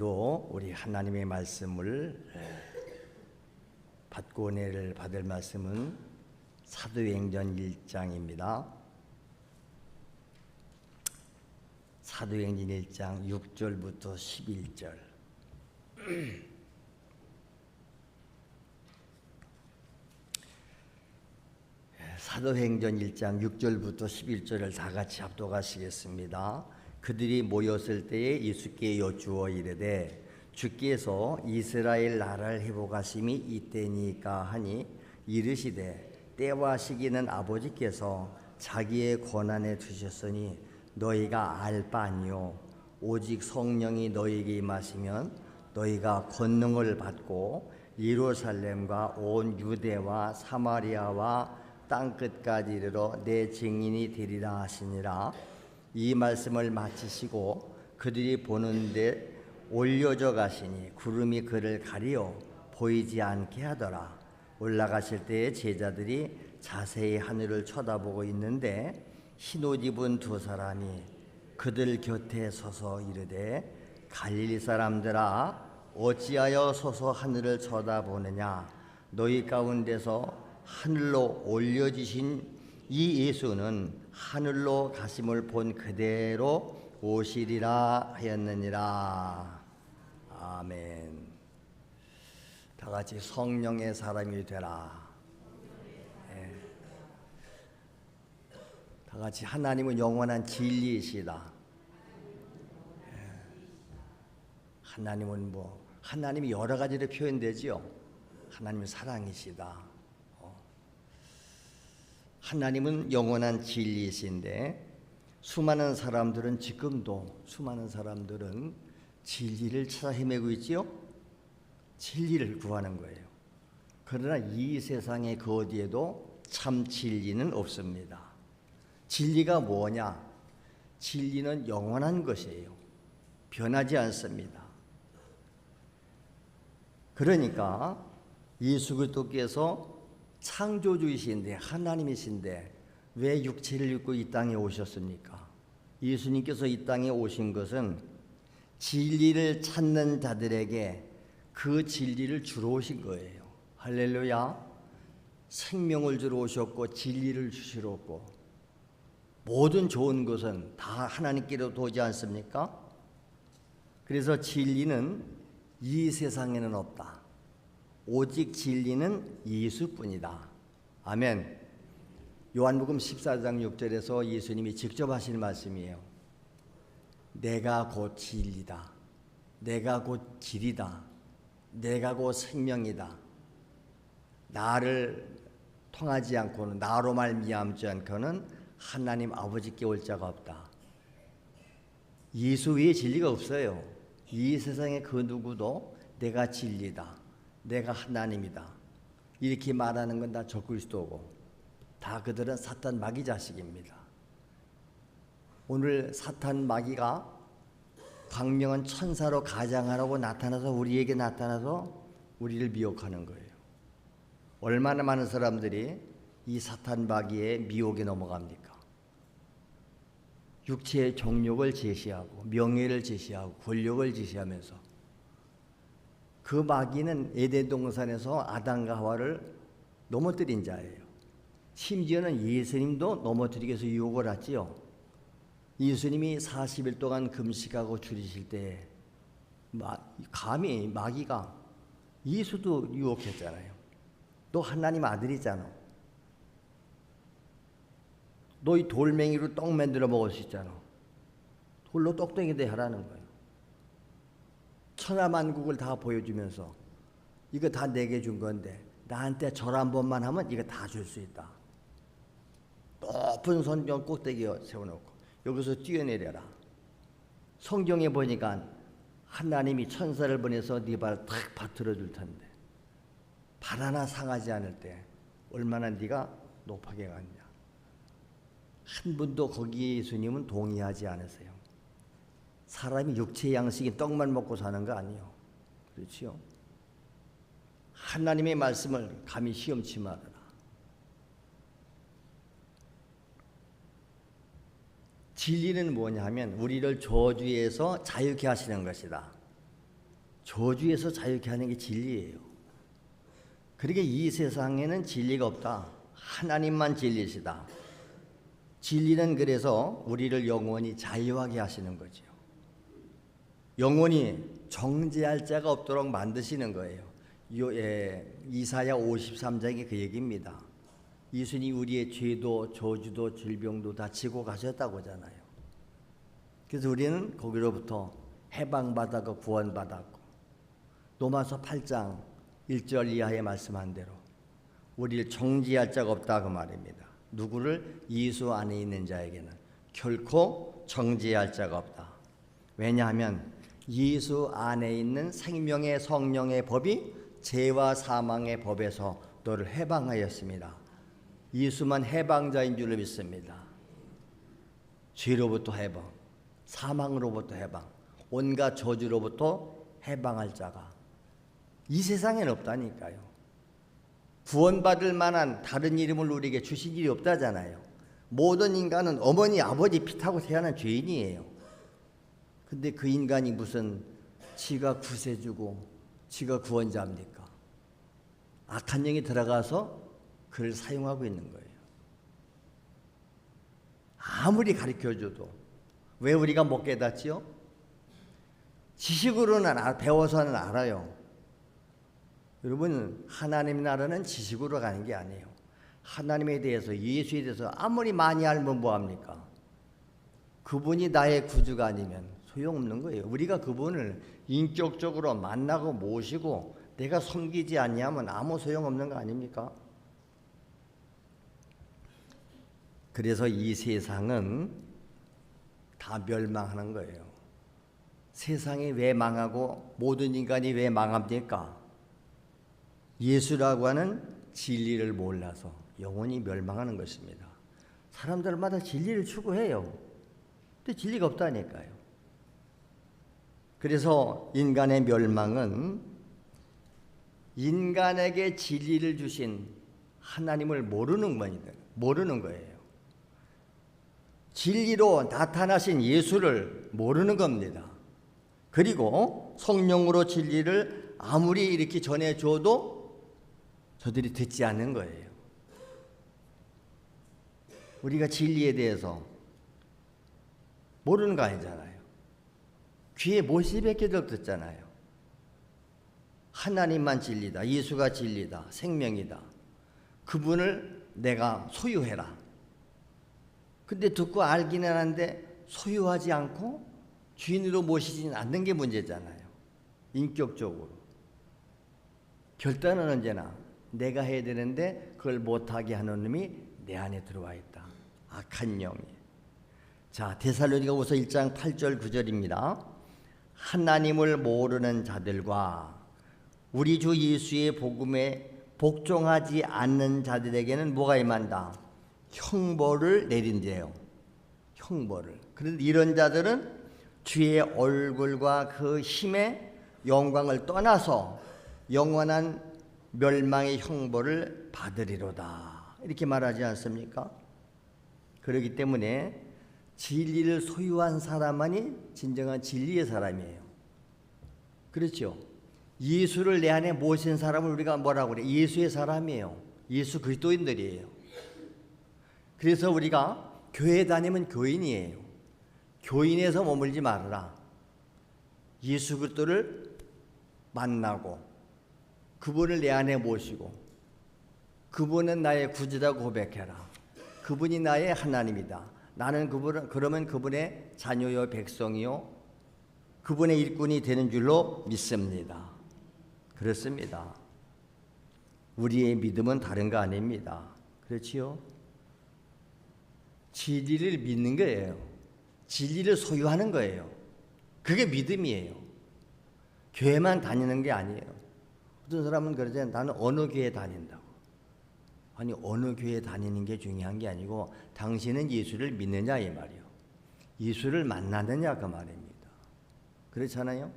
또 우리 하나님의 말씀을 받고 은혜를 받을 말씀은 사도행전 1장입니다. 사도행전 1장 6절부터 11절. 사도행전 1장 6절부터 11절을 다 같이 합독하시겠습니다. 그들이 모였을 때에 예수께 여쭈어 이르되 주께서 이스라엘 나라를 회복하심이 이때니까 하니 이르시되 때와 시기는 아버지께서 자기의 권한에 두셨으니 너희가 알 바 아니요 오직 성령이 너희에게 임하시면 너희가 권능을 받고 예루살렘과 온 유대와 사마리아와 땅끝까지 이르러 내 증인이 되리라 하시니라. 이 말씀을 마치시고 그들이 보는데 올려져 가시니 구름이 그를 가리어 보이지 않게 하더라. 올라가실 때에 제자들이 자세히 하늘을 쳐다보고 있는데 흰옷 입은 두 사람이 그들 곁에 서서 이르되 갈릴리 사람들아 어찌하여 서서 하늘을 쳐다보느냐. 너희 가운데서 하늘로 올려지신 이 예수는 하늘로 가심을 본 그대로 오시리라 하였느니라. 아멘. 다 같이 성령의 사람이 되라. 네. 다 같이 하나님은 영원한 진리이시다. 네. 하나님은 하나님이 여러 가지로 표현되지요. 하나님은 사랑이시다. 하나님은 영원한 진리이신데 수많은 사람들은 지금도 진리를 찾아 헤매고 있지요. 진리를 구하는 거예요. 그러나 이 세상의 그 어디에도 참 진리는 없습니다. 진리가 뭐냐? 진리는 영원한 것이에요. 변하지 않습니다. 그러니까 예수 그리스도께서 창조주이신데 하나님이신데 왜 육체를 입고 이 땅에 오셨습니까? 예수님께서 이 땅에 오신 것은 진리를 찾는 자들에게 그 진리를 주러 오신 거예요. 할렐루야. 생명을 주러 오셨고 진리를 주시러 오고 모든 좋은 것은 다 하나님께로 오지 않습니까? 그래서 진리는 이 세상에는 없다. 오직 진리는 예수뿐이다. 아멘. 요한복음 14장 6절에서 예수님이 직접 하시는 말씀이에요. 내가 곧 진리다. 내가 곧 길이다. 내가 곧 생명이다. 나를 통하지 않고는 나로 말미암지 않고는 하나님 아버지께 올 자가 없다. 예수 외에 진리가 없어요. 이 세상에 그 누구도 내가 진리다. 내가 하나님이다. 이렇게 말하는 건 다 적그리스도고 다 그들은 사탄 마귀 자식입니다. 오늘 사탄 마귀가 광명한 천사로 가장하라고 나타나서 우리에게 나타나서 우리를 미혹하는 거예요. 얼마나 많은 사람들이 이 사탄 마귀의 미혹에 넘어갑니까? 육체의 정욕을 제시하고 명예를 제시하고 권력을 제시하면서 그 마귀는 에덴 동산에서 아담과 하와를 넘어뜨린 자예요. 심지어는 예수님도 넘어뜨리기 위해서 유혹을 했지요. 예수님이 40일 동안 금식하고 줄이실 때 감히 마귀가 예수도 유혹했잖아요. 너 하나님 아들이잖아. 너 이 돌멩이로 떡 만들어 먹을 수 있잖아. 돌로 떡덩이 하라는 거예요. 천하만국을 다 보여주면서 이거 다 내게 준 건데 나한테 절 한 번만 하면 이거 다 줄 수 있다. 높은 성전 꼭대기에 세워놓고 여기서 뛰어내려라. 성경에 보니까 하나님이 천사를 보내서 네 발 탁 받들어 줄 텐데 발 하나 상하지 않을 때 얼마나 네가 높게 갔냐. 한 분도 거기에 예수님은 동의하지 않으세요. 사람이 육체의 양식인 떡만 먹고 사는 거 아니에요. 그렇지요? 하나님의 말씀을 감히 시험치 말아라. 진리는 뭐냐 하면 우리를 저주에서 자유케 하시는 것이다. 저주에서 자유케 하는 게 진리예요. 그러니까 이 세상에는 진리가 없다. 하나님만 진리시다. 진리는 그래서 우리를 영원히 자유하게 하시는 거죠. 영원히 정죄할 자가 없도록 만드시는 거예요. 이사야 53장이 그 얘기입니다. 예수님이 우리의 죄도 저주도 질병도 다 지고 가셨다고 하잖아요. 그래서 우리는 거기로부터 해방받았고 구원받았고, 로마서 8장 1절 이하에 말씀한 대로 우리를 정죄할 자가 없다 그 말입니다. 누구를? 예수 안에 있는 자에게는 결코 정죄할 자가 없다. 왜냐하면 예수 안에 있는 생명의 성령의 법이 죄와 사망의 법에서 너를 해방하였습니다. 예수만 해방자인 줄로 믿습니다. 죄로부터 해방, 사망으로부터 해방, 온갖 저주로부터 해방할 자가 이 세상엔 없다니까요. 구원받을 만한 다른 이름을 우리에게 주신 일이 없다잖아요. 모든 인간은 어머니 아버지 피 타고 태어난 죄인이에요. 근데 그 인간이 무슨 지가 구세주고 지가 구원자입니까? 악한 영이 들어가서 그를 사용하고 있는 거예요. 아무리 가르쳐줘도 왜 우리가 못 깨닫지요? 지식으로는 배워서는 알아요. 여러분, 하나님 나라는 지식으로 가는 게 아니에요. 하나님에 대해서, 예수에 대해서 아무리 많이 알면 뭐합니까? 그분이 나의 구주가 아니면 소용없는 거예요. 우리가 그분을 인격적으로 만나고 모시고 내가 섬기지 아니하면 아무 소용없는 거 아닙니까? 그래서 이 세상은 다 멸망하는 거예요. 세상이 왜 망하고 모든 인간이 왜 망합니까? 예수라고 하는 진리를 몰라서 영원히 멸망하는 것입니다. 사람들마다 진리를 추구해요. 근데 진리가 없다니까요. 그래서 인간의 멸망은 인간에게 진리를 주신 하나님을 모르는 거예요. 진리로 나타나신 예수를 모르는 겁니다. 그리고 성령으로 진리를 아무리 이렇게 전해줘도 저들이 듣지 않는 거예요. 우리가 진리에 대해서 모르는 거 아니잖아요. 귀에 못이 베끼도록 듣잖아요. 하나님만 진리다. 예수가 진리다. 생명이다. 그분을 내가 소유해라. 근데 듣고 알기는 하는데 소유하지 않고 주인으로 모시지는 않는 게 문제잖아요. 인격적으로. 결단은 언제나 내가 해야 되는데 그걸 못하게 하는 놈이 내 안에 들어와 있다. 악한 영이. 자, 데살로니가후서 1장 8절 9절입니다. 하나님을 모르는 자들과 우리 주 예수의 복음에 복종하지 않는 자들에게는 뭐가 임한다? 형벌을 내린대요. 형벌을. 그런데 이런 자들은 주의 얼굴과 그 힘의 영광을 떠나서 영원한 멸망의 형벌을 받으리로다. 이렇게 말하지 않습니까? 그렇기 때문에 진리를 소유한 사람만이 진정한 진리의 사람이에요. 그렇죠? 예수를 내 안에 모신 사람을 우리가 뭐라고 그래? 예수의 사람이에요. 예수 그리스도인들이에요. 그래서 우리가 교회 다니면 교인이에요. 교인에서 머물지 말아라. 예수 그리스도를 만나고 그분을 내 안에 모시고 그분은 나의 구주라고 고백해라. 그분이 나의 하나님이다. 나는 그러면 그분의 자녀요 백성이요 그분의 일꾼이 되는 줄로 믿습니다. 그렇습니다. 우리의 믿음은 다른 거 아닙니다. 그렇지요? 진리를 믿는 거예요. 진리를 소유하는 거예요. 그게 믿음이에요. 교회만 다니는 게 아니에요. 어떤 사람은 그러잖아요. 나는 어느 교회 다닌다고. 아니, 어느 교회 다니는 게 중요한 게 아니고 당신은 예수를 믿느냐 이 말이요. 예수를 만나느냐 그 말입니다. 그렇잖아요?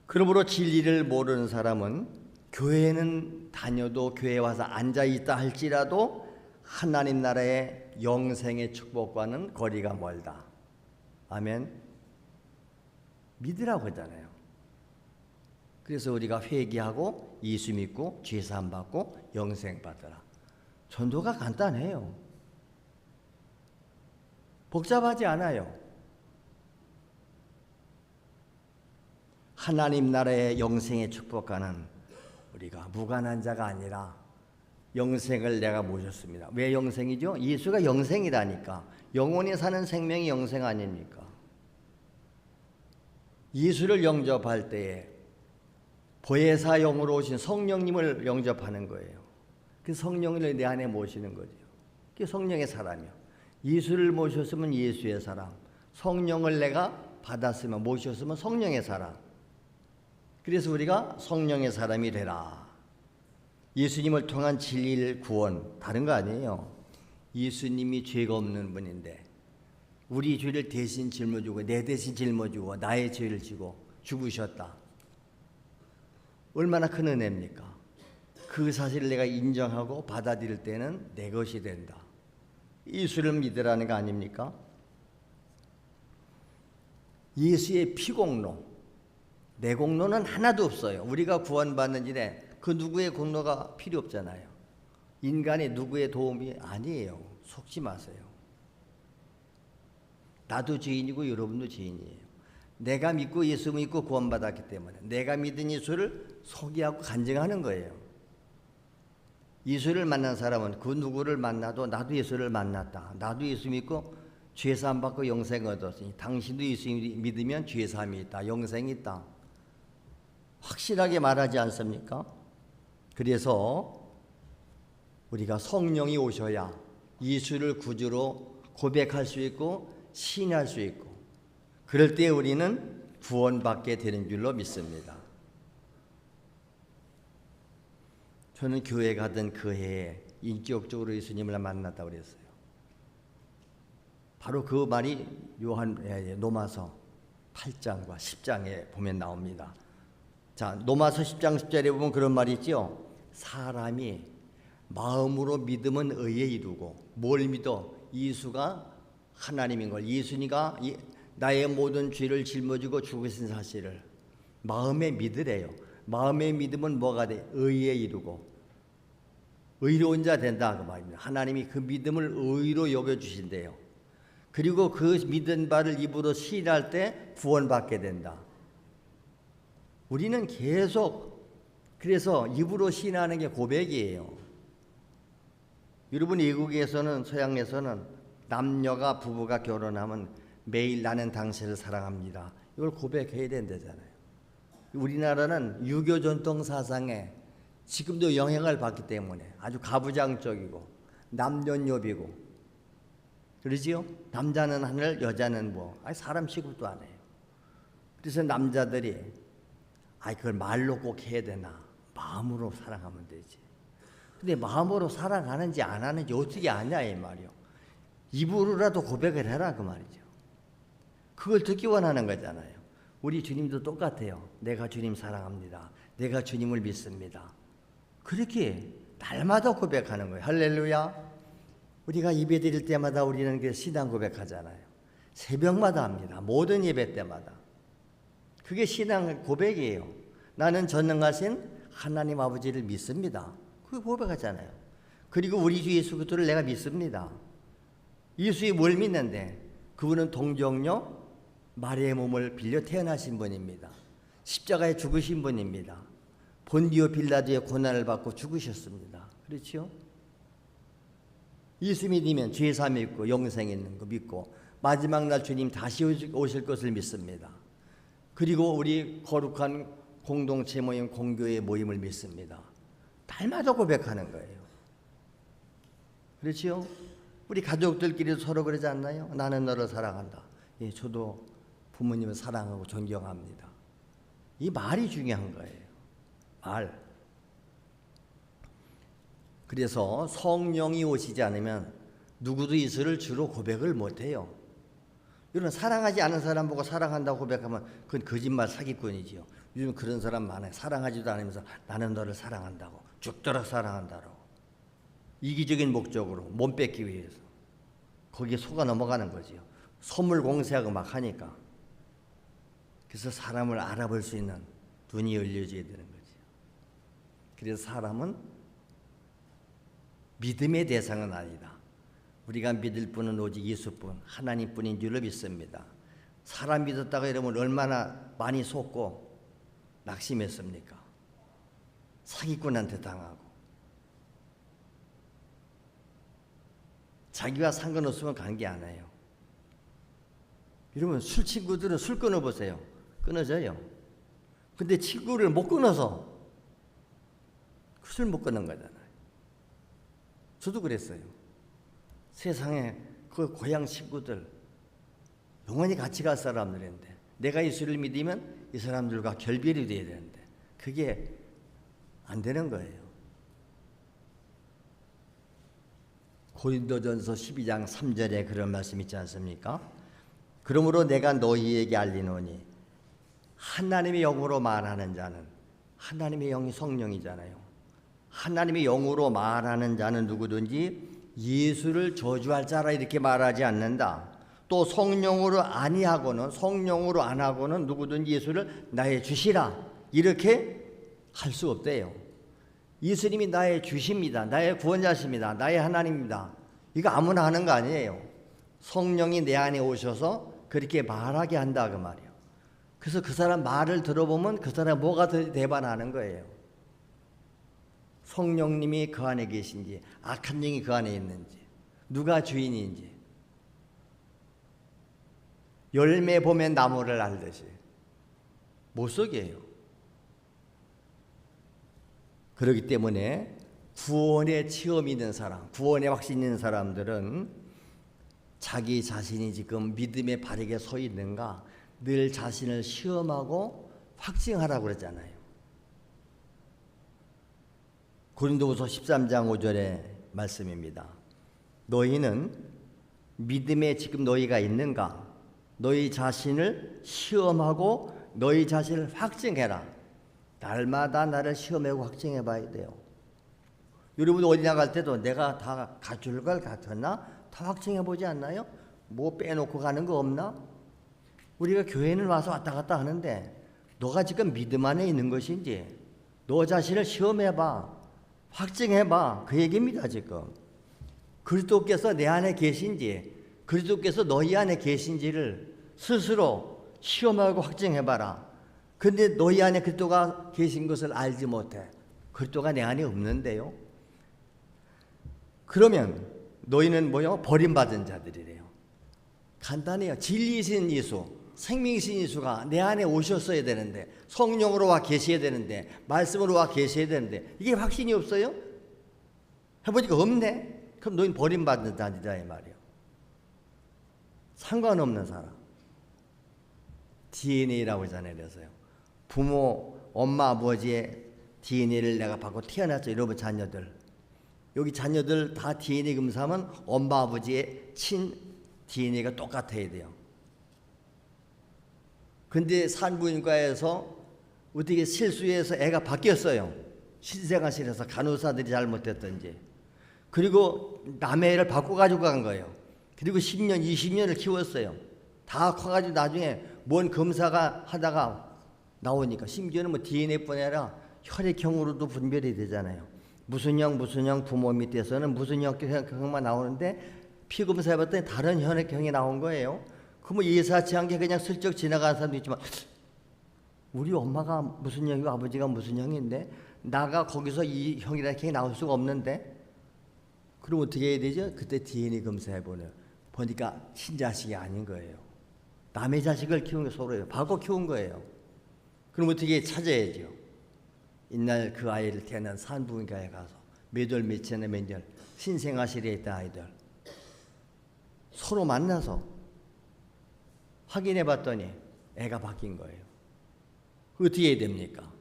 그러므로 진리를 모르는 사람은 교회는 다녀도 교회에 와서 앉아있다 할지라도 하나님 나라의 영생의 축복과는 거리가 멀다. 아멘. 믿으라고 하잖아요. 그래서 우리가 회개하고 예수 믿고 죄사함 받고 영생 받으라. 전도가 간단해요. 복잡하지 않아요. 하나님 나라의 영생의 축복과는 우리가 무관한 자가 아니라 영생을 내가 모셨습니다. 왜 영생이죠? 예수가 영생이라니까. 영원히 사는 생명이 영생 아닙니까? 예수를 영접할 때에 보혜사 영으로 오신 성령님을 영접하는 거예요. 그 성령을 내 안에 모시는 거죠. 그게 성령의 사람이요. 예수를 모셨으면 예수의 사람, 성령을 내가 받았으면 모셨으면 성령의 사람. 그래서 우리가 성령의 사람이 되라. 예수님을 통한 진리를 구원, 다른 거 아니에요. 예수님이 죄가 없는 분인데 우리 죄를 대신 짊어지고 내 대신 짊어지고 나의 죄를 지고 죽으셨다. 얼마나 큰 은혜입니까? 그 사실을 내가 인정하고 받아들일 때는 내 것이 된다. 예수를 믿으라는 거 아닙니까? 예수의 피공로, 내 공로는 하나도 없어요. 우리가 구원받는 일에 그 누구의 공로가 필요 없잖아요. 인간의 누구의 도움이 아니에요. 속지 마세요. 나도 죄인이고 여러분도 죄인이에요. 내가 믿고 예수 믿고 구원받았기 때문에 내가 믿은 예수를 소개하고 간증하는 거예요. 예수를 만난 사람은 그 누구를 만나도 나도 예수를 만났다. 나도 예수 믿고 죄사함 받고 영생을 얻었으니 당신도 예수 믿으면 죄사함이 있다. 영생이 있다. 확실하게 말하지 않습니까? 그래서 우리가 성령이 오셔야 예수를 구주로 고백할 수 있고 신뢰할 수 있고 그럴 때 우리는 구원받게 되는 줄로 믿습니다. 저는 교회 가던 그 해에 인격적으로 예수님을 만났다고 그랬어요. 바로 그 말이 로마서 8장과 10장에 보면 나옵니다. 자, 로마서 10장 10절에 보면 그런 말이 있죠. 사람이 마음으로 믿으면 의에 이르고 뭘 믿어? 예수가 하나님인 걸, 예수니가 나의 모든 죄를 짊어지고 죽으신 사실을 마음에 믿으래요. 마음에 믿으면 뭐가 돼? 의에 이르고 의로운 자 된다 그 말입니다. 하나님이 그 믿음을 의로 여겨주신대요. 그리고 그 믿은 바를 입으로 시인할 때 구원받게 된다. 우리는 계속 그래서 입으로 시인하는 게 고백이에요. 여러분 외국에서는 서양에서는 남녀가 부부가 결혼하면 매일 나는 당신을 사랑합니다. 이걸 고백해야 된다잖아요. 우리나라는 유교 전통 사상에 지금도 영향을 받기 때문에 아주 가부장적이고 남녀노비고 그러지요? 남자는 하늘 여자는 뭐 사람 취급도 안 해요. 그래서 남자들이 그걸 말로 꼭 해야 되나? 마음으로 사랑하면 되지. 근데 마음으로 사랑하는지 안 하는지 어떻게 아냐 이 말이요. 입으로라도 고백을 해라 그 말이죠. 그걸 듣기 원하는 거잖아요. 우리 주님도 똑같아요. 내가 주님 사랑합니다. 내가 주님을 믿습니다. 그렇게 날마다 고백하는 거예요. 할렐루야. 우리가 예배 드릴 때마다 우리는 그 신앙 고백하잖아요. 새벽마다 합니다. 모든 예배 때마다. 그게 신앙 고백이에요. 나는 전능하신 하나님 아버지를 믿습니다. 그게 고백하잖아요. 그리고 우리 주 예수 그리스도를 내가 믿습니다. 예수의 뭘 믿는데? 그분은 동정녀 마리아의 몸을 빌려 태어나신 분입니다. 십자가에 죽으신 분입니다. 본디오 빌라도의 고난을 받고 죽으셨습니다. 그렇죠? 예수 믿으면 죄사함이 있고 영생이 있는 거 믿고 마지막 날 주님 다시 오실 것을 믿습니다. 그리고 우리 거룩한 공동체 모임 공교회 모임을 믿습니다. 날마다 고백하는 거예요. 그렇죠? 우리 가족들끼리도 서로 그러지 않나요? 나는 너를 사랑한다. 예, 저도 부모님을 사랑하고 존경합니다. 이 말이 중요한 거예요. 말. 그래서 성령이 오시지 않으면 누구도 예수를 주로 고백을 못해요. 이런 사랑하지 않은 사람 보고 사랑한다고 고백하면 그건 거짓말 사기꾼이지요. 요즘 그런 사람 많아요. 사랑하지도 않으면서 나는 너를 사랑한다고 죽도록 사랑한다고 이기적인 목적으로 몸 뺏기 위해서 거기에 속아 넘어가는 거지요. 선물 공세하고 막 하니까. 그래서 사람을 알아볼 수 있는 눈이 열려져야 되는 거죠. 그래서 사람은 믿음의 대상은 아니다. 우리가 믿을 분은 오직 예수뿐, 하나님뿐인 줄로 믿습니다. 사람 믿었다가 이러면 얼마나 많이 속고 낙심했습니까? 사기꾼한테 당하고. 자기와 상관없으면 관계 안 해요. 이러면 술 친구들은 술 끊어보세요. 끊어져요. 근데 친구를 못 끊어서 술 못 끊는 거잖아요. 저도 그랬어요. 세상에 그 고향 친구들 영원히 같이 갈 사람들인데 내가 예수를 믿으면 이 사람들과 결별이 돼야 되는데 그게 안 되는 거예요. 고린도전서 12장 3절에 그런 말씀 있지 않습니까? 그러므로 내가 너희에게 알리노니 하나님의 영으로 말하는 자는, 하나님의 영이 성령이잖아요. 하나님의 영으로 말하는 자는 누구든지 예수를 저주할 자라 이렇게 말하지 않는다. 또 성령으로 아니하고는, 성령으로 안 하고는 누구든지 예수를 나의 주시라 이렇게 할 수 없대요. 예수님이 나의 주십니다. 나의 구원자십니다. 나의 하나님입니다. 이거 아무나 하는 거 아니에요. 성령이 내 안에 오셔서 그렇게 말하게 한다 그 말이에요. 그래서 그 사람 말을 들어보면 그 사람 뭐가 대반하는 거예요. 성령님이 그 안에 계신지, 악한 영이 그 안에 있는지, 누가 주인인지. 열매 보면 나무를 알듯이 못 속여요. 그렇기 때문에 구원의 체험이 있는 사람, 구원의 확신이 있는 사람들은 자기 자신이 지금 믿음에 바르게 서 있는가 늘 자신을 시험하고 확증하라고 그러잖아요. 고린도후서 13장 5절의 말씀입니다. 너희는 믿음에 지금 너희가 있는가? 너희 자신을 시험하고 너희 자신을 확증해라. 날마다 나를 시험하고 확증해 봐야 돼요. 여러분 어디 나갈 때도 내가 다 갖출 걸 갖췄나? 다 확증해 보지 않나요? 뭐 빼놓고 가는 거 없나? 우리가 교회는 와서 왔다 갔다 하는데 너가 지금 믿음 안에 있는 것인지 너 자신을 시험해 봐. 확증해 봐. 그 얘기입니다 지금. 그리스도께서 내 안에 계신지 그리스도께서 너희 안에 계신지를 스스로 시험하고 확증해 봐라. 근데 너희 안에 그리스도가 계신 것을 알지 못해. 그리스도가 내 안에 없는데요. 그러면 너희는 뭐요? 버림받은 자들이래요. 간단해요. 진리이신 예수, 생명이신 예수가 내 안에 오셨어야 되는데, 성령으로 와 계셔야 되는데, 말씀으로 와 계셔야 되는데 이게 확신이 없어요? 해보니까 없네. 그럼 너희는 버림받은 자들이다 이 말이에요. 상관없는 사람. DNA라고 하잖아요. 그래서요. 부모, 엄마, 아버지의 DNA를 내가 받고 태어났죠. 여러분 자녀들. 여기 자녀들 다 DNA 검사하면 엄마, 아버지의 친 DNA가 똑같아야 돼요. 근데 산부인과에서 어떻게 실수해서 애가 바뀌었어요. 신생아실에서 간호사들이 잘못했던지. 그리고 남의 애를 바꿔가지고 간 거예요. 그리고 10년, 20년을 키웠어요. 다 커가지고 나중에 뭔 검사가 하다가 나오니까 심지어는 뭐 DNA뿐 아니라 혈액형으로도 분별이 되잖아요. 무슨 형 부모 밑에서는 무슨 혈액형만 나오는데 피 검사해봤더니 다른 혈액형이 나온 거예요. 그러면 예사치 않게 그냥 슬쩍 지나가는 사람도 있지만 우리 엄마가 무슨 형이고 아버지가 무슨 형인데 나가 거기서 이 형이라는 형이 나올 수가 없는데 그럼 어떻게 해야 되죠? 그때 DNA 검사해보네요. 보니까 친자식이 아닌 거예요. 남의 자식을 키운 게 서로예요. 바꿔 키운 거예요. 그럼 어떻게 찾아야죠? 이날 그 아이를 태어난 산부인과에 가서 몇 월 며칠에 몇년 신생아실에 있던 아이들 서로 만나서 확인해 봤더니 애가 바뀐 거예요. 어떻게 해야 됩니까?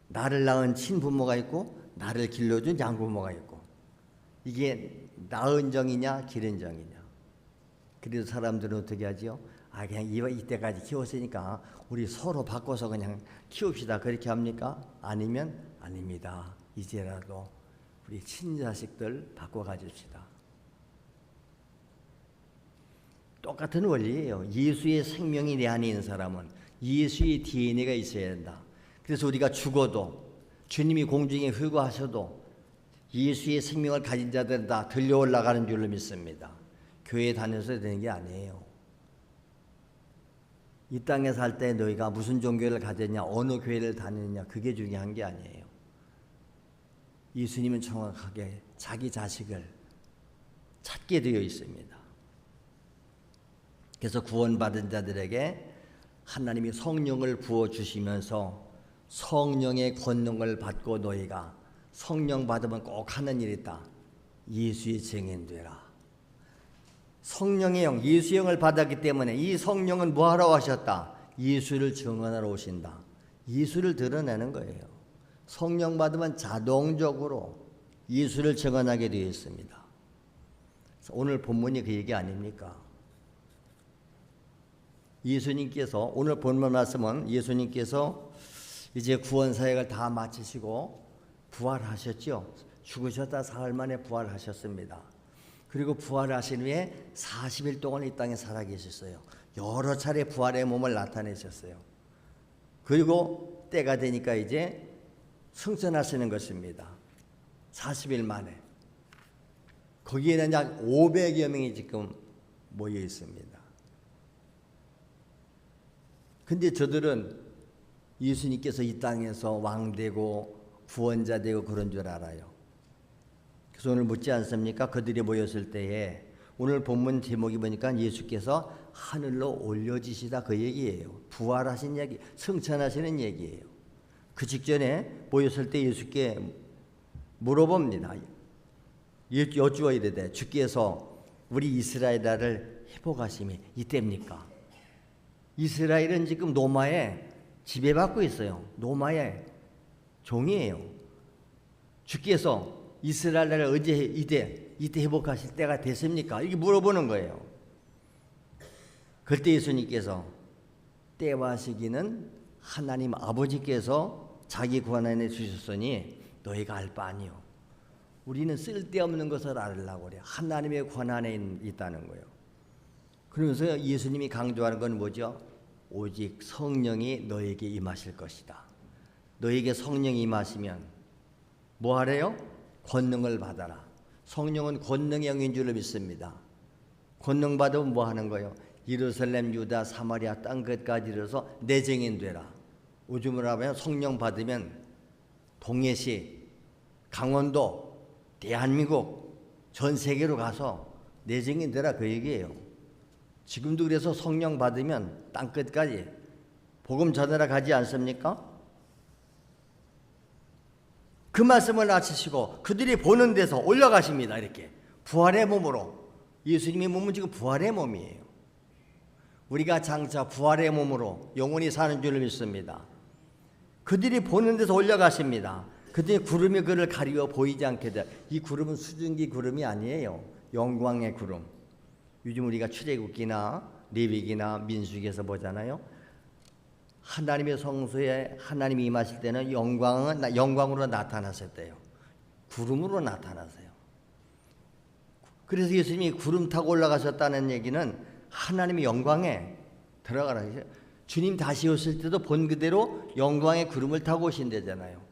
나를 낳은 친부모가 있고 나를 길러준 양부모가 있고 이게 낳은 정이냐 기른 정이냐. 그래서 사람들은 어떻게 하지요? 그냥 이때까지 키웠으니까 우리 서로 바꿔서 그냥 키웁시다. 그렇게 합니까? 아니면 아닙니다. 이제라도 우리 친자식들 바꿔가줍시다. 똑같은 원리예요. 예수의 생명이 내 안에 있는 사람은 예수의 DNA가 있어야 된다. 그래서 우리가 죽어도 주님이 공중에 회고하셔도 예수의 생명을 가진 자들은 다 들려 올라가는 줄로 믿습니다. 교회 다녀서 되는 게 아니에요. 이 땅에 살 때 너희가 무슨 종교를 가졌냐, 어느 교회를 다니느냐, 그게 중요한 게 아니에요. 예수님은 정확하게 자기 자식을 찾게 되어 있습니다. 그래서 구원받은 자들에게 하나님이 성령을 부어주시면서 성령의 권능을 받고 너희가 성령 받으면 꼭 하는 일이 있다. 예수의 증인 되라. 성령의 영, 예수의 영을 받았기 때문에 이 성령은 뭐하러 하셨다? 예수를 증언하러 오신다. 예수를 드러내는 거예요. 성령 받으면 자동적으로 예수를 증언하게 되어 있습니다. 오늘 본문이 그 얘기 아닙니까? 예수님께서 오늘 본문 말씀은 예수님께서 이제 구원 사역을 다 마치시고 부활하셨죠. 죽으셨다 사흘 만에 부활하셨습니다. 그리고 부활하신 후에 40일 동안 이 땅에 살아계셨어요. 여러 차례 부활의 몸을 나타내셨어요. 그리고 때가 되니까 이제 승천하시는 것입니다. 40일 만에. 거기에는 약 500여 명이 지금 모여 있습니다. 근데 저들은 예수님께서 이 땅에서 왕되고 구원자 되고 그런 줄 알아요. 그래서 오늘 묻지 않습니까? 그들이 모였을 때에 오늘 본문 제목이 보니까 예수께서 하늘로 올려지시다 그 얘기예요. 부활하신 얘기, 승천하시는 얘기예요. 그 직전에 모였을 때 예수께 물어봅니다. 여쭈어 이르되 주께서 우리 이스라엘을 회복하심이 이때입니까? 이스라엘은 지금 로마에 지배받고 있어요. 로마의 종이에요. 주께서 이스라엘을 언제 이때 회복하실 때가 됐습니까? 이렇게 물어보는 거예요. 그때 예수님께서 때와 시기는 하나님 아버지께서 자기 권한에 주셨으니 너희가 알 바 아니요. 우리는 쓸데없는 것을 알으려고 그래요. 하나님의 권한에 있다는 거예요. 그러면서 예수님이 강조하는 건 뭐죠? 오직 성령이 너에게 임하실 것이다. 너에게 성령이 임하시면 뭐 하래요? 권능을 받아라. 성령은 권능의 영인 줄로 믿습니다. 권능 받으면 뭐 하는 거예요? 예루살렘, 유다, 사마리아 땅 끝까지 이르러서 내 증인 되라. 요즘으로 하면 성령 받으면 동해시, 강원도, 대한민국 전 세계로 가서 내 증인 되라 그 얘기예요. 지금도 그래서 성령 받으면 땅 끝까지 복음 전하러 가지 않습니까? 그 말씀을 마치시고 그들이 보는 데서 올라가십니다. 이렇게 부활의 몸으로. 예수님의 몸은 지금 부활의 몸이에요. 우리가 장차 부활의 몸으로 영원히 사는 줄 믿습니다. 그들이 보는 데서 올라가십니다. 그들이 구름이 그를 가리워 보이지 않게 돼. 이 구름은 수증기 구름이 아니에요. 영광의 구름. 요즘 우리가 출애굽기나 레위기나 민수기에서 보잖아요. 하나님의 성소에 하나님이 임하실 때는 영광으로 나타나셨대요. 구름으로 나타나세요. 그래서 예수님이 구름 타고 올라가셨다는 얘기는 하나님의 영광에 들어가라는 거죠. 주님 다시 오실 때도 본 그대로 영광의 구름을 타고 오신대잖아요.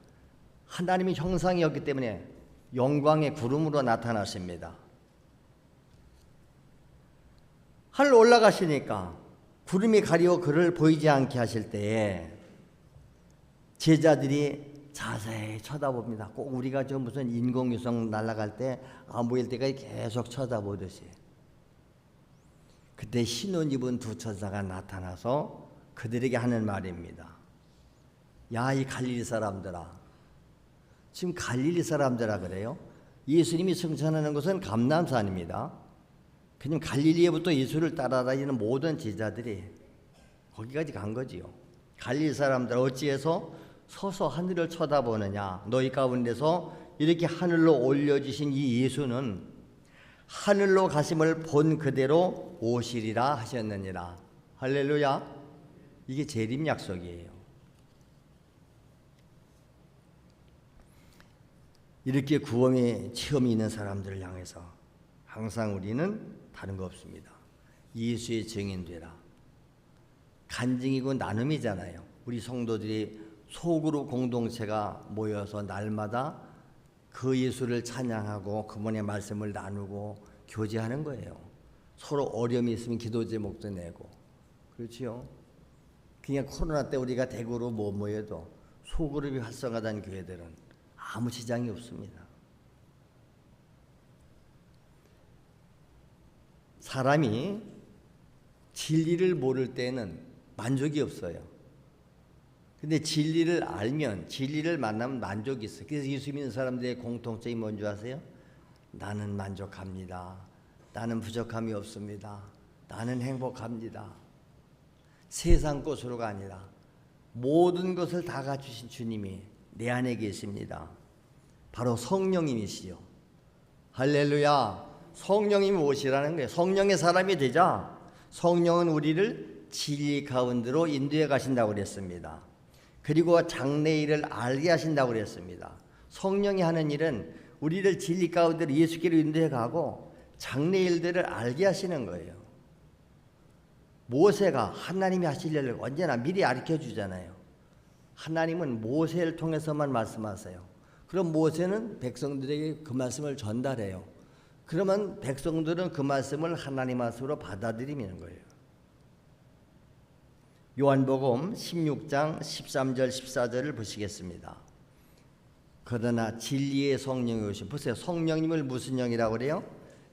하나님이 형상이었기 때문에 영광의 구름으로 나타나십니다. 하늘 올라가시니까 구름이 가리워 그를 보이지 않게 하실 때에 제자들이 자세히 쳐다봅니다. 꼭 우리가 저 무슨 인공위성 날아갈 때 안 보일 때까지 계속 쳐다보듯이. 그때 흰 옷 입은 두 천사가 나타나서 그들에게 하는 말입니다. 야, 이 갈릴리 사람들아. 지금 갈릴리 사람들아 그래요? 예수님이 승천하는 것은 감람산입니다. 그냥 갈릴리에부터 예수를 따라다니는 모든 제자들이 거기까지 간 거지요. 갈릴리 사람들 어찌해서 서서 하늘을 쳐다보느냐. 너희 가운데서 이렇게 하늘로 올려주신 이 예수는 하늘로 가심을 본 그대로 오시리라 하셨느니라. 할렐루야. 이게 재림 약속이에요. 이렇게 구원의 체험이 있는 사람들을 향해서 항상 우리는 다른 거 없습니다. 예수의 증인 되라. 간증이고 나눔이잖아요. 우리 성도들이 소그룹 공동체가 모여서 날마다 그 예수를 찬양하고 그분의 말씀을 나누고 교제하는 거예요. 서로 어려움이 있으면 기도 제목도 내고. 그렇지요? 그냥 코로나 때 우리가 대구로 못 모여도 소그룹이 활성화된 교회들은 아무 지장이 없습니다. 사람이 진리를 모를 때는 만족이 없어요. 근데 진리를 알면, 진리를 만나면 만족이 있어요. 그래서 예수 믿는 사람들의 공통점이 뭔지 아세요? 나는 만족합니다. 나는 부족함이 없습니다. 나는 행복합니다. 세상 것으로가 아니라 모든 것을 다 갖추신 주님이 내 안에 계십니다. 바로 성령님이시요. 할렐루야. 성령님이 오시라는 거예요. 성령의 사람이 되자 성령은 우리를 진리 가운데로 인도해 가신다고 그랬습니다. 그리고 장래일을 알게 하신다고 그랬습니다. 성령이 하는 일은 우리를 진리 가운데로 예수께로 인도해 가고 장래일들을 알게 하시는 거예요. 모세가 하나님이 하실 일을 언제나 미리 가르쳐 주잖아요. 하나님은 모세를 통해서만 말씀하세요. 그럼 모세는 백성들에게 그 말씀을 전달해요. 그러면 백성들은 그 말씀을 하나님 말씀으로 받아들이는 거예요. 요한복음 16장 13절 14절을 보시겠습니다. 그러나 진리의 성령이 오신, 보세요. 성령님을 무슨 영이라고 그래요?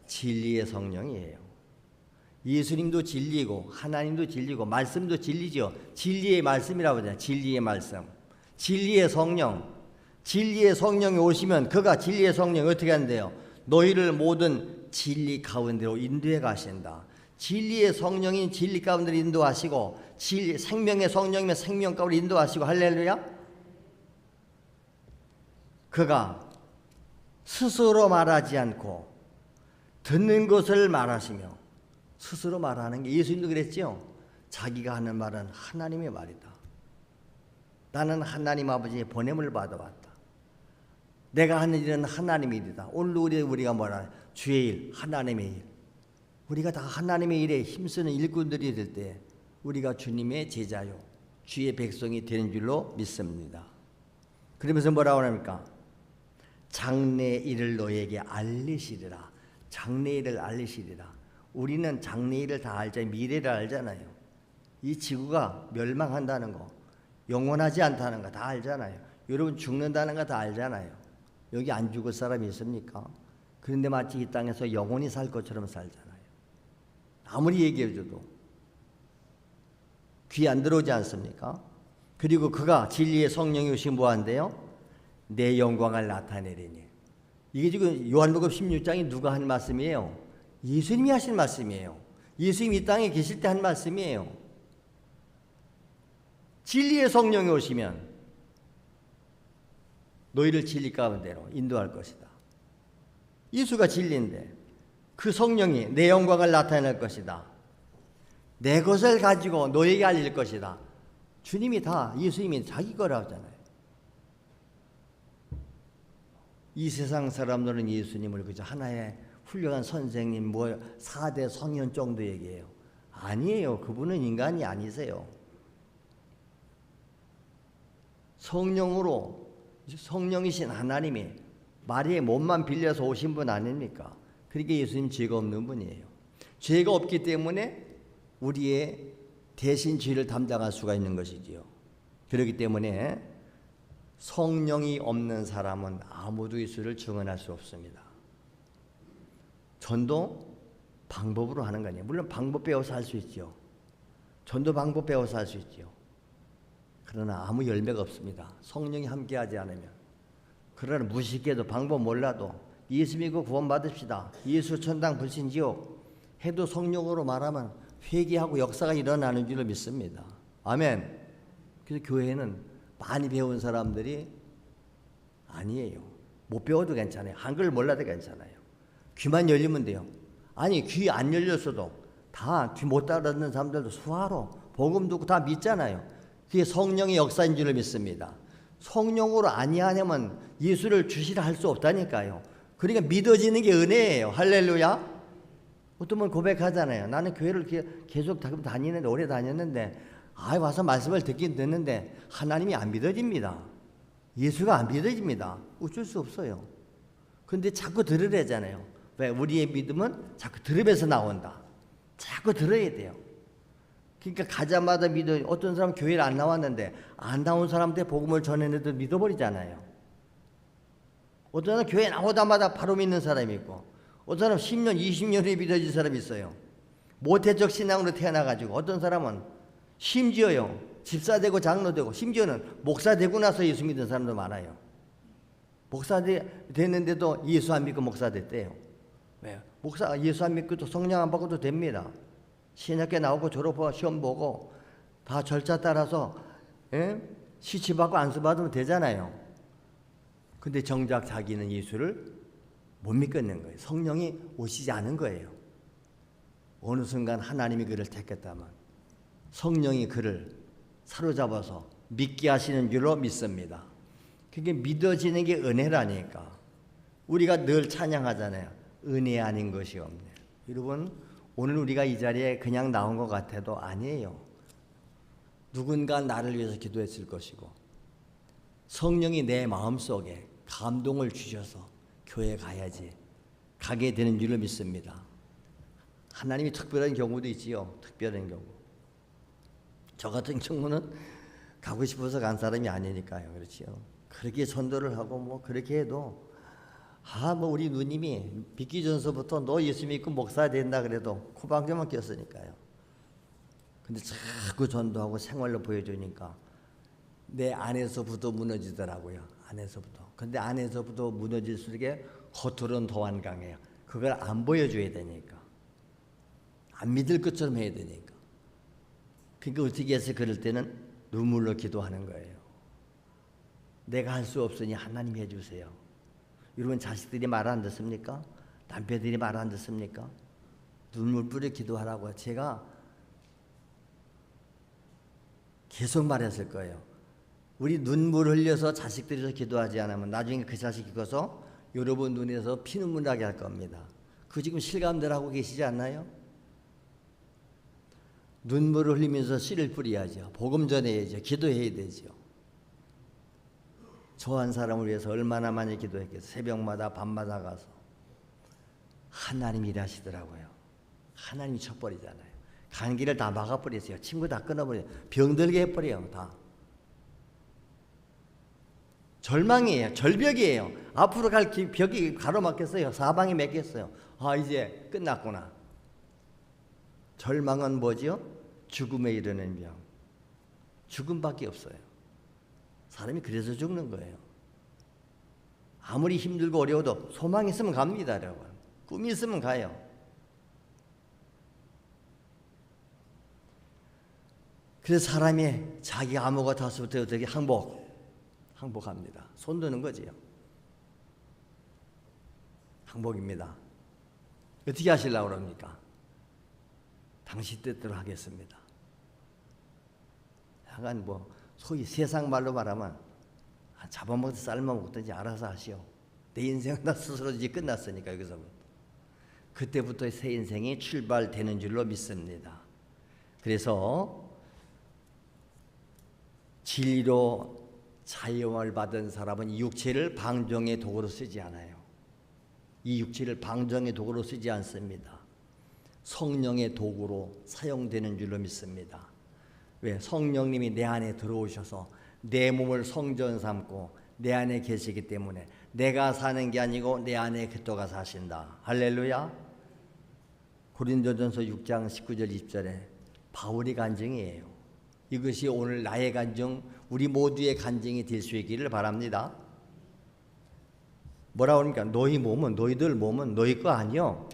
진리의 성령이에요. 예수님도 진리고 하나님도 진리고 말씀도 진리죠. 진리의 말씀이라고 하잖아요. 진리의 말씀. 진리의 성령. 진리의 성령이 오시면 그가 진리의 성령이 어떻게 한대요? 너희를 모든 진리 가운데로 인도해 가신다. 진리의 성령인 진리 가운데로 인도하시고 생명의 성령이면 생명 가운데로 인도하시고 할렐루야. 그가 스스로 말하지 않고 듣는 것을 말하시며 스스로 말하는 게 예수님도 그랬죠. 자기가 하는 말은 하나님의 말이다. 나는 하나님 아버지의 보냄을 받아왔다. 내가 하는 일은 하나님의 일이다. 오늘 우리가 뭐라 주의 일, 하나님의 일. 우리가 다 하나님의 일에 힘쓰는 일꾼들이 될 때 우리가 주님의 제자요, 주의 백성이 되는 줄로 믿습니다. 그러면서 뭐라고 합니까? 장래일을 너에게 알리시리라. 장래일을 알리시리라. 우리는 장래일을 다 알잖아요. 미래를 알잖아요. 이 지구가 멸망한다는 거, 영원하지 않다는 거 다 알잖아요. 여러분 죽는다는 거 다 알잖아요. 여기 안 죽을 사람이 있습니까? 그런데 마치 이 땅에서 영원히 살 것처럼 살잖아요. 아무리 얘기해줘도 귀 안 들어오지 않습니까? 그리고 그가 진리의 성령이 오신 뭐한대요? 내 영광을 나타내리니. 이게 지금 요한복음 16장이 누가 한 말씀이에요? 예수님이 하신 말씀이에요. 예수님이 이 땅에 계실 때 한 말씀이에요. 진리의 성령이 오시면 너희를 진리 가운데로 인도할 것이다. 예수가 진리인데 그 성령이 내 영광을 나타낼 것이다. 내 것을 가지고 너에게 알릴 것이다. 주님이 다 예수님이 자기 거라고 하잖아요. 이 세상 사람들은 예수님을 그저 하나의 훌륭한 선생님, 4대 성현 정도 얘기해요. 아니에요. 그분은 인간이 아니세요. 성령이신 하나님이 마리의 몸만 빌려서 오신 분 아닙니까? 그러니까 예수님 죄가 없는 분이에요. 죄가 없기 때문에 우리의 대신 죄를 담당할 수가 있는 것이지요. 그렇기 때문에 성령이 없는 사람은 아무도 예수를 증언할 수 없습니다. 전도 방법으로 하는 거 아니에요. 물론 방법 배워서 할 수 있죠. 전도 방법 배워서 할 수 있죠. 그러나 아무 열매가 없습니다. 성령이 함께하지 않으면. 그러나 무식해도 방법 몰라도 예수 믿고 구원 받읍시다. 예수 천당 불신 지옥 해도 성령으로 말하면 회개하고 역사가 일어나는 줄로 믿습니다. 아멘. 그래서 교회는 많이 배운 사람들이 아니에요. 못 배워도 괜찮아요. 한글 몰라도 괜찮아요. 귀만 열리면 돼요. 아니 귀 안 열렸어도 다 귀 못 따르는 사람들도 수화로 복음 듣고 다 믿잖아요. 그게 성령의 역사인 줄을 믿습니다. 성령으로 아니하냐면 예수를 주시라 할 수 없다니까요. 그러니까 믿어지는 게 은혜예요. 할렐루야. 어떤 분 고백하잖아요. 나는 교회를 계속 다니는데 오래 다녔는데 와서 말씀을 듣긴 듣는데 하나님이 안 믿어집니다. 예수가 안 믿어집니다. 어쩔 수 없어요. 근데 자꾸 들으래잖아요. 왜? 우리의 믿음은 자꾸 들으면서 나온다. 자꾸 들어야 돼요. 그러니까 가자마자 믿어. 어떤 사람 교회를 안 나왔는데 안 나온 사람한테 복음을 전해내도 믿어버리잖아요. 어떤 사람 교회 나오자마자 바로 믿는 사람이 있고, 어떤 사람 10년, 20년이 믿어진 사람이 있어요. 모태적 신앙으로 태어나가지고, 어떤 사람은 심지어요, 집사 되고 장로 되고, 심지어는 목사 되고 나서 예수 믿는 사람도 많아요. 목사 됐는데도 예수 안 믿고 목사 됐대요. 왜? 목사 예수 안 믿고도 성령 안 받고도 됩니다. 신학교 나오고 졸업하고 시험 보고 다 절차 따라서 시치받고 안수 받으면 되잖아요. 근데 정작 자기는 예수를 못 믿겠는 거예요. 성령이 오시지 않은 거예요. 어느 순간 하나님이 그를 택했다면 성령이 그를 사로잡아서 믿게 하시는 줄로 믿습니다. 그게 믿어지는 게 은혜라니까. 우리가 늘 찬양하잖아요. 은혜 아닌 것이 없네. 여러분, 오늘 우리가 이 자리에 그냥 나온 것 같아도 아니에요. 누군가 나를 위해서 기도했을 것이고, 성령이 내 마음속에 감동을 주셔서 교회 가야지, 가게 되는 줄로 믿습니다. 하나님이 특별한 경우도 있지요. 특별한 경우. 저 같은 경우는 가고 싶어서 간 사람이 아니니까요. 그렇지요. 그렇게 전도를 하고 뭐 그렇게 해도 우리 누님이 믿기 전서부터 너 예수 믿고 목사 된다 그래도 코방정만 꼈으니까요. 근데 자꾸 전도하고 생활로 보여주니까 내 안에서부터 무너지더라고요. 안에서부터. 근데 안에서부터 무너질수록 겉으로는 더 안 강해요. 그걸 안 보여줘야 되니까. 안 믿을 것처럼 해야 되니까. 그러니까 어떻게 해서 그럴 때는 눈물로 기도하는 거예요. 내가 할 수 없으니 하나님이 해주세요. 여러분, 자식들이 말 안 듣습니까? 남편들이 말 안 듣습니까? 눈물 뿌려 기도하라고 제가 계속 말했을 거예요. 우리 눈물 흘려서 자식들이 서 기도하지 않으면 나중에 그 자식이 커서 여러분 눈에서 피눈물 나게 할 겁니다. 그 지금 실감들 하고 계시지 않나요? 눈물을 흘리면서 씨를 뿌려야죠. 복음 전해야죠. 기도해야 되죠. 저 한 사람을 위해서 얼마나 많이 기도했겠어요. 새벽마다 밤마다 가서. 하나님이 일하시더라고요. 하나님이 쳐버리잖아요. 감기를 다 막아버렸어요. 친구 다 끊어버려요. 병들게 해버려요. 다. 절망이에요. 절벽이에요. 앞으로 갈 벽이 가로막혔어요. 사방이 막혔어요. 이제 끝났구나. 절망은 뭐죠? 죽음에 이르는 병. 죽음밖에 없어요. 사람이 그래서 죽는 거예요. 아무리 힘들고 어려워도 소망이 있으면 갑니다, 여러분. 꿈이 있으면 가요. 그래서 사람이 자기 암호가 닿았을부터 어떻게 항복합니다. 손 드는 거지요. 항복입니다. 어떻게 하시려고 그럽니까? 당신 뜻대로 하겠습니다. 약간 소위 세상 말로 말하면 잡아먹든지 삶아먹든지 알아서 하시오. 내 인생은 나 스스로 이제 끝났으니까 여기서부터. 그때부터 새 인생이 출발되는 줄로 믿습니다. 그래서 진리로 자유함을 받은 사람은 이 육체를 방종의 도구로 쓰지 않아요. 이 육체를 방종의 도구로 쓰지 않습니다. 성령의 도구로 사용되는 줄로 믿습니다. 왜? 성령님이 내 안에 들어오셔서 내 몸을 성전 삼고 내 안에 계시기 때문에 내가 사는 게 아니고 내 안에 그리스도가 사신다. 할렐루야. 고린도전서 6장 19절 20절에 바울의 간증이에요. 이것이 오늘 나의 간증, 우리 모두의 간증이 될 수 있기를 바랍니다. 뭐라고 합니까? 너희들 몸은 너희 거 아니요.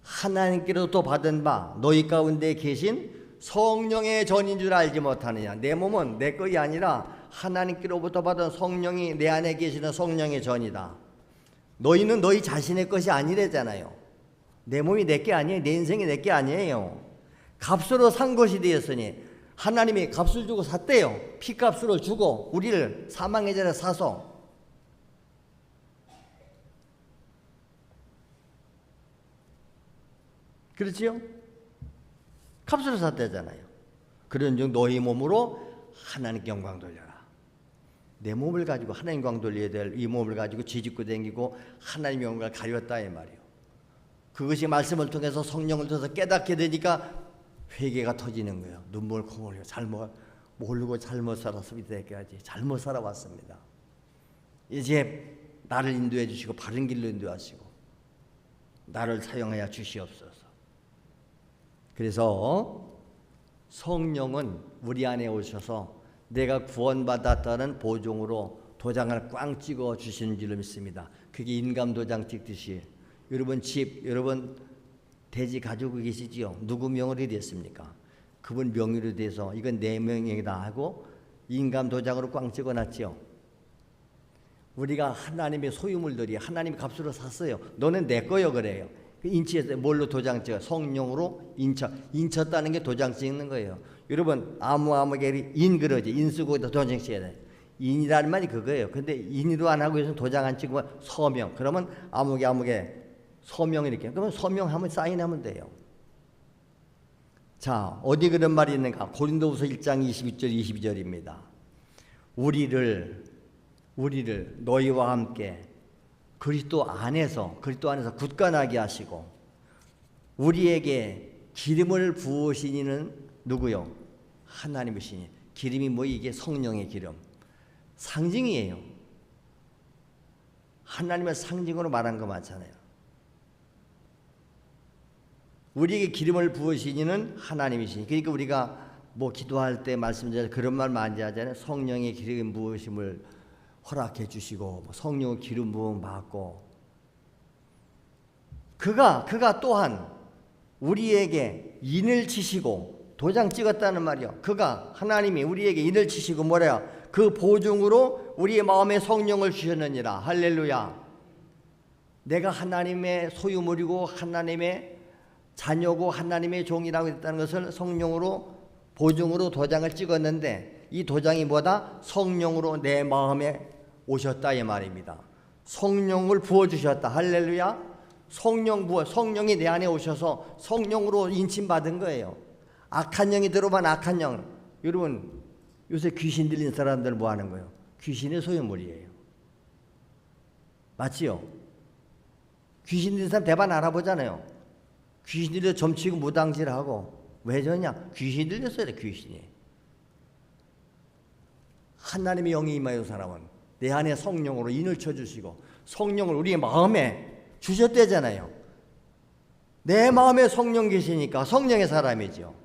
하나님께로부터 받은 바 너희 가운데 계신 성령의 전인 줄 알지 못하느냐. 내 몸은 내 것이 아니라 하나님께로부터 받은 성령이 내 안에 계시는 성령의 전이다. 너희는 너희 자신의 것이 아니래잖아요. 내 몸이 내 게 아니에요. 내 인생이 내 게 아니에요. 값으로 산 것이 되었으니 하나님이 값을 주고 샀대요. 피값으로 주고 우리를 사망의 전에 사서. 그렇지요? 값으로 샀대잖아요. 그런즉 너희 몸으로 하나님께 영광 돌려라. 내 몸을 가지고 하나님 영광 돌려야 될 이 몸을 가지고 쥐짓고 다니고 하나님의 영광을 가렸다 이 말이에요. 그것이 말씀을 통해서 성령을 통해서 깨닫게 되니까 회개가 터지는 거예요. 눈물 콩 흘려 모르고 잘못 살았습니다. 이때까지 잘못 살아왔습니다. 이제 나를 인도해 주시고 바른 길로 인도하시고 나를 사용하여 주시옵소서. 그래서 성령은 우리 안에 오셔서 내가 구원받았다는 보증으로 도장을 꽝 찍어 주시는 줄로 믿습니다. 그게 인감 도장 찍듯이 여러분 집, 여러분 대지 가지고 계시지요? 누구 명의로 됐습니까? 그분 명의로 돼서 이건 내 명의다 하고 인감 도장으로 꽝 찍어놨지요. 우리가 하나님의 소유물들이 하나님의 값으로 샀어요. 너는 내 거요 그래요. 인치에서 뭘로 도장 찍어? 성령으로 인쳤다는 게 도장 찍는 거예요. 여러분 아무개 인 그러지. 인 쓰고 도장 찍어야 돼. 인이라는 말이 그거예요. 근데 인으로 안 하고 있으면 도장 안 찍으면 서명. 그러면 아무개 서명 이렇게. 그러면 서명하면 사인하면 돼요. 자, 어디 그런 말이 있는가? 고린도후서 1장 21절 22절입니다. 우리를 너희와 함께 그리스도 안에서 굳건하게 하시고 우리에게 기름을 부으신 이는 누구요? 하나님이시니. 기름이 뭐 이게 성령의 기름. 상징이에요. 하나님의 상징으로 말한 거 맞잖아요. 우리에게 기름을 부으신 이는 하나님이시니. 그러니까 우리가 뭐 기도할 때 말씀드려 그런 말 많이 하잖아요. 성령의 기름 부으심을 허락해 주시고 성령의 기름 부음 받고 그가 또한 우리에게 인을 치시고 도장 찍었다는 말이요. 그가 하나님이 우리에게 인을 치시고 뭐래요? 그 보증으로 우리의 마음에 성령을 주셨느니라. 할렐루야. 내가 하나님의 소유물이고 하나님의 자녀고 하나님의 종이라고 했다는 것을 성령으로 보증으로 도장을 찍었는데 이 도장이 뭐다? 성령으로 내 마음에 오셨다 이 말입니다. 성령을 부어주셨다. 할렐루야. 성령이 내 안에 오셔서 성령으로 인침받은 거예요. 악한 영이 들어오면 악한 영. 여러분 요새 귀신 들린 사람들 뭐 하는 거예요? 귀신의 소유물이에요. 맞지요? 귀신 들린 사람 대반 알아보잖아요. 귀신 들려 점치고 무당질하고 왜 저러냐? 귀신 들렸어요. 귀신이. 하나님의 영이 임하여 사람은 내 안에 성령으로 인을 쳐주시고 성령을 우리의 마음에 주셨대잖아요. 내 마음에 성령 계시니까 성령의 사람이죠.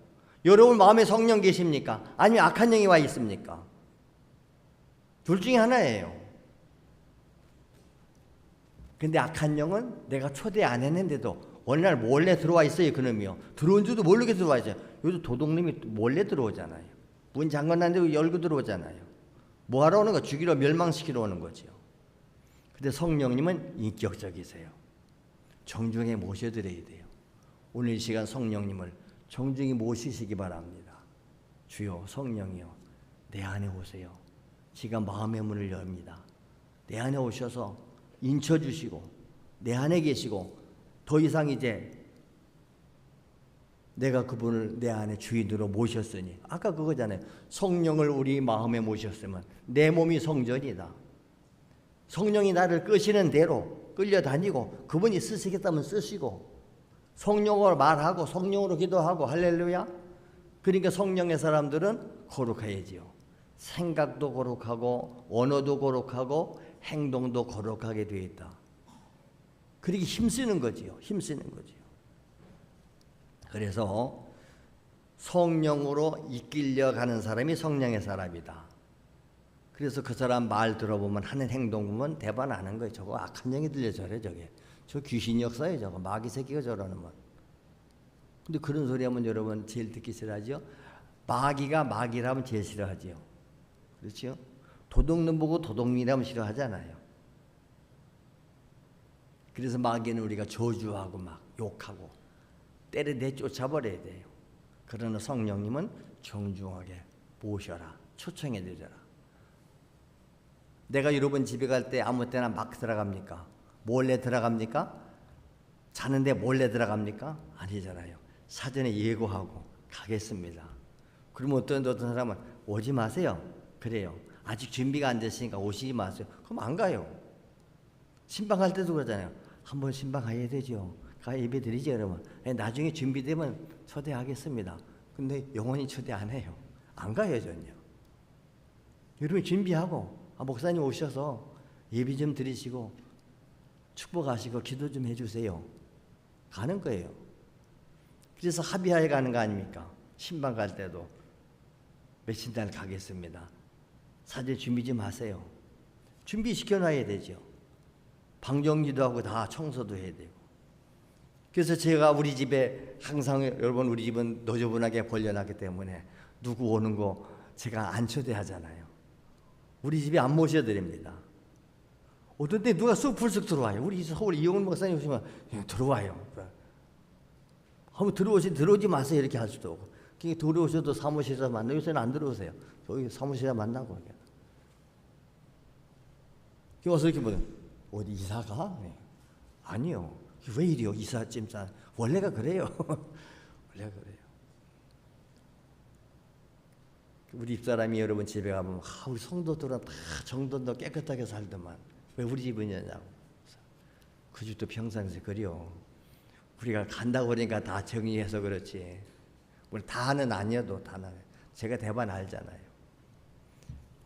여러분 마음에 성령 계십니까? 아니면 악한 영이 와 있습니까? 둘 중에 하나예요. 근데 악한 영은 내가 초대 안 했는데도 어느 날 몰래 들어와 있어요. 그놈이요. 들어온 줄도 모르게 들어와 있어요. 요즘 도둑님이 몰래 들어오잖아요. 문 잠궈놨는데 열고 들어오잖아요. 뭐하러 오는 거? 죽이러 멸망시키러 오는 거죠. 근데 성령님은 인격적이세요. 정중히 모셔드려야 돼요. 오늘 이 시간 성령님을 정중히 모시시기 바랍니다. 주여 성령이여 내 안에 오세요. 지가 마음의 문을 엽니다. 내 안에 오셔서 인쳐주시고 내 안에 계시고 더 이상 이제 내가 그분을 내 안에 주인으로 모셨으니 아까 그거잖아요. 성령을 우리 마음에 모셨으면 내 몸이 성전이다. 성령이 나를 끄시는 대로 끌려다니고 그분이 쓰시겠다면 쓰시고 성령으로 말하고 성령으로 기도하고 할렐루야. 그러니까 성령의 사람들은 거룩해야지요. 생각도 거룩하고 언어도 거룩하고 행동도 거룩하게 되어 있다. 그렇게 힘쓰는 거지요. 힘쓰는 거지요. 그래서 성령으로 이끌려 가는 사람이 성령의 사람이다. 그래서 그 사람 말 들어보면 하는 행동 보면 대반 아는 거예요. 저거 악한 영이 들려 저래 저게. 저 귀신 역사예요. 저거 마귀 새끼가 저러는 건. 근데 그런 소리 하면 여러분 제일 듣기 싫어하죠. 마귀가 마귀라면 제일 싫어하지요. 그렇죠? 도둑놈 보고 도둑이라면 싫어하잖아요. 그래서 마귀는 우리가 저주하고 막 욕하고 때려 내쫓아버려야 돼요. 그러나 성령님은 정중하게 모셔라. 초청해 드려라. 내가 여러분 집에 갈 때 아무 때나 막 들어갑니까? 몰래 들어갑니까? 자는데 몰래 들어갑니까? 아니잖아요. 사전에 예고하고 가겠습니다. 그러면 어떤 사람은 오지 마세요. 그래요. 아직 준비가 안 됐으니까 오시지 마세요. 그럼 안 가요. 신방 갈 때도 그러잖아요. 한번 신방 가야 되죠. 가 예배 드리죠, 여러분. 나중에 준비되면 초대하겠습니다. 근데 영원히 초대 안 해요. 안 가요, 전혀. 여러분 준비하고 목사님 오셔서 예배 좀 드리시고 축복하시고 기도 좀 해주세요. 가는 거예요. 그래서 합의하에 가는 거 아닙니까? 신방 갈 때도 며칠 날 가겠습니다. 사실 준비 좀 하세요. 준비시켜 놔야 되죠. 방정리도 하고 다 청소도 해야 되고. 그래서 제가 우리 집에 항상 여러분 우리 집은 너저분하게 벌려놨기 때문에 누구 오는 거 제가 안 초대하잖아요. 우리 집에 안 모셔드립니다. 어떤 때 누가 쑥불쑥 들어와요. 우리 서울 이용훈 목사님 오시면 들어와요. 한번 들어오지 마세요. 이렇게 할 수도 없고. 들어오셔도 사무실에서 만나요. 요새는 안 들어오세요. 저기 사무실에 만나고. 와서 이렇게 보면 어디 이사 가? 아니요. 왜 이래요? 이사 찜싸. 원래가 그래요. 원래가 그래요. 우리 집사람이 여러분 집에 가면 우리 성도들은 다 정돈도 깨끗하게 살더만 왜 우리 집이냐고. 그 집도 평상시에 그래요. 우리가 간다고 그러니까 다 정리해서 그렇지. 우리 다는 아니어도 다는 제가 대반 알잖아요.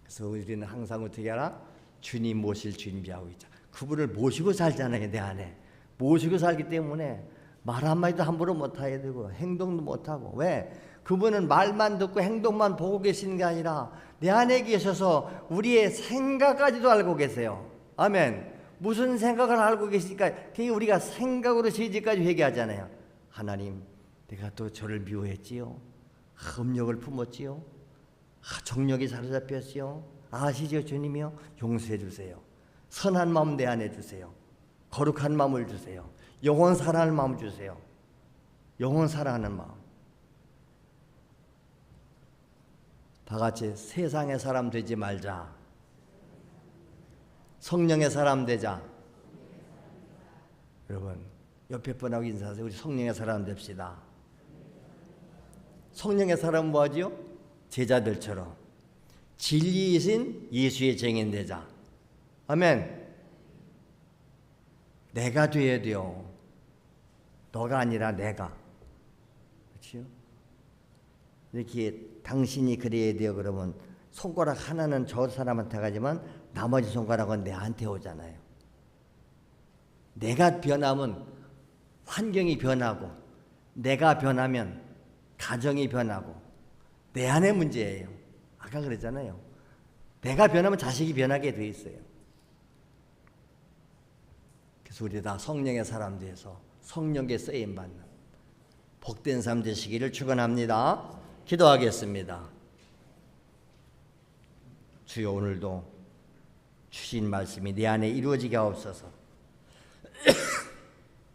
그래서 우리는 항상 어떻게 하라? 주님 모실 준비하고 있자. 그분을 모시고 살잖아요. 내 안에 모시고 살기 때문에 말 한마디도 함부로 못하게 되고 행동도 못하고. 왜? 그분은 말만 듣고 행동만 보고 계시는 게 아니라 내 안에 계셔서 우리의 생각까지도 알고 계세요. 아멘. 무슨 생각을 알고 계시니까 우리가 생각으로 죄짓까지 회개하잖아요. 하나님, 내가 또 저를 미워했지요. 음욕을 품었지요. 정욕이 사로잡혔지요. 아시죠, 주님이요? 용서해 주세요. 선한 마음 내 안에 주세요. 거룩한 마음을 주세요. 영원 사랑하는 마음 주세요. 영원 사랑하는 마음. 다 같이 세상의 사람 되지 말자. 성령의 사람 되자. 여러분 옆에 분하고 인사하세요. 우리 성령의 사람 됩시다. 성령의 사람은 뭐하지요? 제자들처럼 진리이신 예수의 증인 되자. 아멘. 내가 돼야 돼요. 너가 아니라 내가. 그렇죠? 이렇게 당신이 그래야 돼요. 그러면 손가락 하나는 저 사람한테 가지만 나머지 손가락은 내한테 오잖아요. 내가 변하면 환경이 변하고, 내가 변하면 가정이 변하고, 내 안의 문제예요. 아까 그랬잖아요. 내가 변하면 자식이 변하게 돼 있어요. 그래서 우리 다 성령의 사람 돼서 성령께 쓰임 받는 복된 삶 되시기를 축원합니다. 기도하겠습니다. 주여, 오늘도 주신 말씀이 내 안에 이루어지게 하옵소서.